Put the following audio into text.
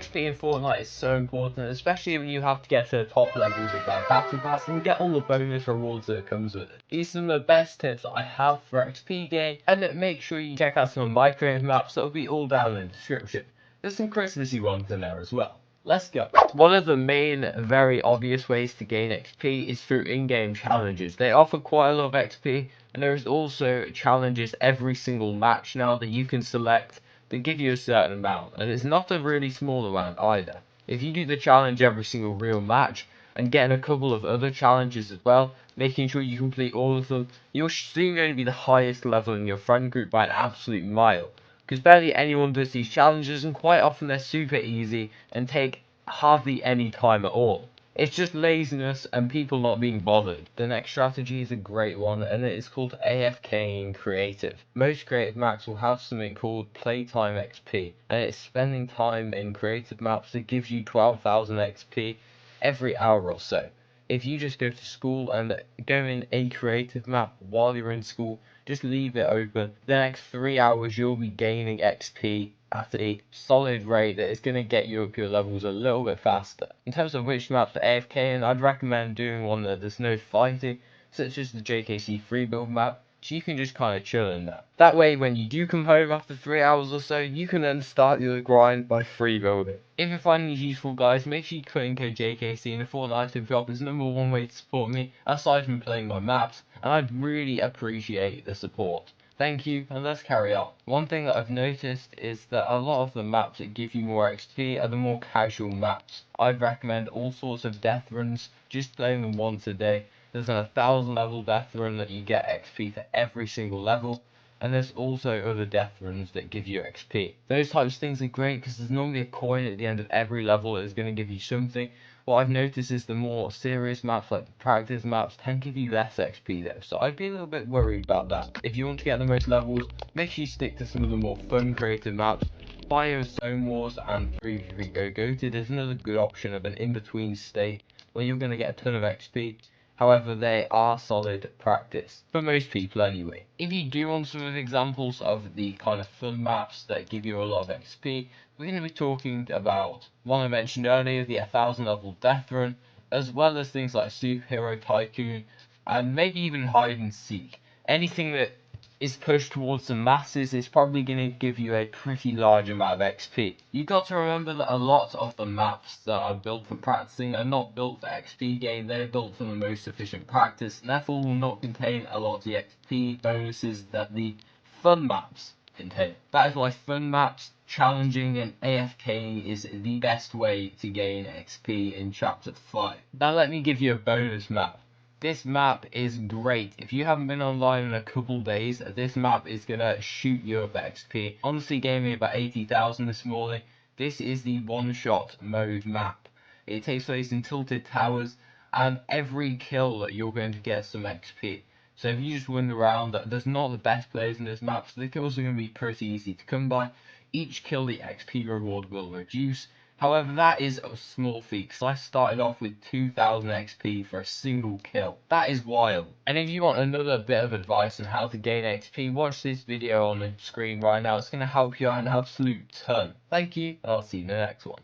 XP in Fortnite is so important, especially when you have to get to the top levels of that battle pass and get all the bonus rewards that comes with it. These are some of the best tips I have for XP gain, and make sure you check out some of my creative maps that will be all down in the description. There's some Christmassy ones in there as well. Let's go. One of the main, very obvious ways to gain XP is through in-game challenges. They offer quite a lot of XP, and there is also challenges every single match now that you can select that give you a certain amount, and it's not a really small amount either. If you do the challenge every single real match, and getting a couple of other challenges as well, making sure you complete all of them, you're soon going to be the highest level in your friend group by an absolute mile. Because barely anyone does these challenges, and quite often they're super easy and take hardly any time at all. It's just laziness and people not being bothered. The next strategy is a great one, and it is called AFKing creative. Most creative maps will have something called playtime XP, and it's spending time in creative maps that gives you 12,000 XP every hour or so. If you just go to school and go in a creative map while you're in school, just leave it open, the next 3 hours you'll be gaining XP at a solid rate that is going to get you up your levels a little bit faster. In terms of which maps to AFK in, I'd recommend doing one that there's no fighting, such as the JKC free build map, so you can just kind of chill in that. That way, when you do come home after 3 hours or so, you can then start your grind by free building. If you're finding these useful, guys, make sure you put in code JKC in the Fortnite shop. It's #1 way to support me, aside from playing my maps, and I'd really appreciate the support. Thank you, and let's carry on. One thing that I've noticed is that a lot of the maps that give you more XP are the more casual maps. I'd recommend all sorts of death runs, just playing them once a day. There's an 1000 level death run that you get XP for every single level, and there's also other death runs that give you XP. Those types of things are great because there's normally a coin at the end of every level that is going to give you something. What I've noticed is the more serious maps, like the practice maps, tend to give you less XP though, so I'd be a little bit worried about that. If you want to get the most levels, make sure you stick to some of the more fun creative maps. Bio Zone Wars and 3v3 Go Goated is another good option of an in-between state where you're going to get a ton of XP. However, they are solid practice, for most people anyway. If you do want some of the examples of the kind of fun maps that give you a lot of XP, we're going to be talking about one I mentioned earlier, the 1000 level death run, as well as things like Superhero Tycoon, and maybe even hide and seek. Anything that is pushed towards the masses is probably going to give you a pretty large amount of XP. You've got to remember that a lot of the maps that are built for practicing are not built for XP gain, they're built for the most efficient practice, and therefore will not contain a lot of the XP bonuses that the fun maps contain. That is why fun maps, challenging, and AFK is the best way to gain XP in Chapter 5. Now let me give you a bonus map. This map is great. If you haven't been online in a couple days, this map is gonna shoot you up XP. Honestly, gave me about 80,000 this morning. This is the one-shot mode map. It takes place in Tilted Towers, and every kill that you're going to get some XP. So if you just run around, there's not the best players in this map, so the kills are going to be pretty easy to come by. Each kill, the XP reward will reduce. However, that is a small feat, because I started off with 2000 XP for a single kill. That is wild. And if you want another bit of advice on how to gain XP, watch this video on the screen right now. It's going to help you out an absolute ton. Thank you, and I'll see you in the next one.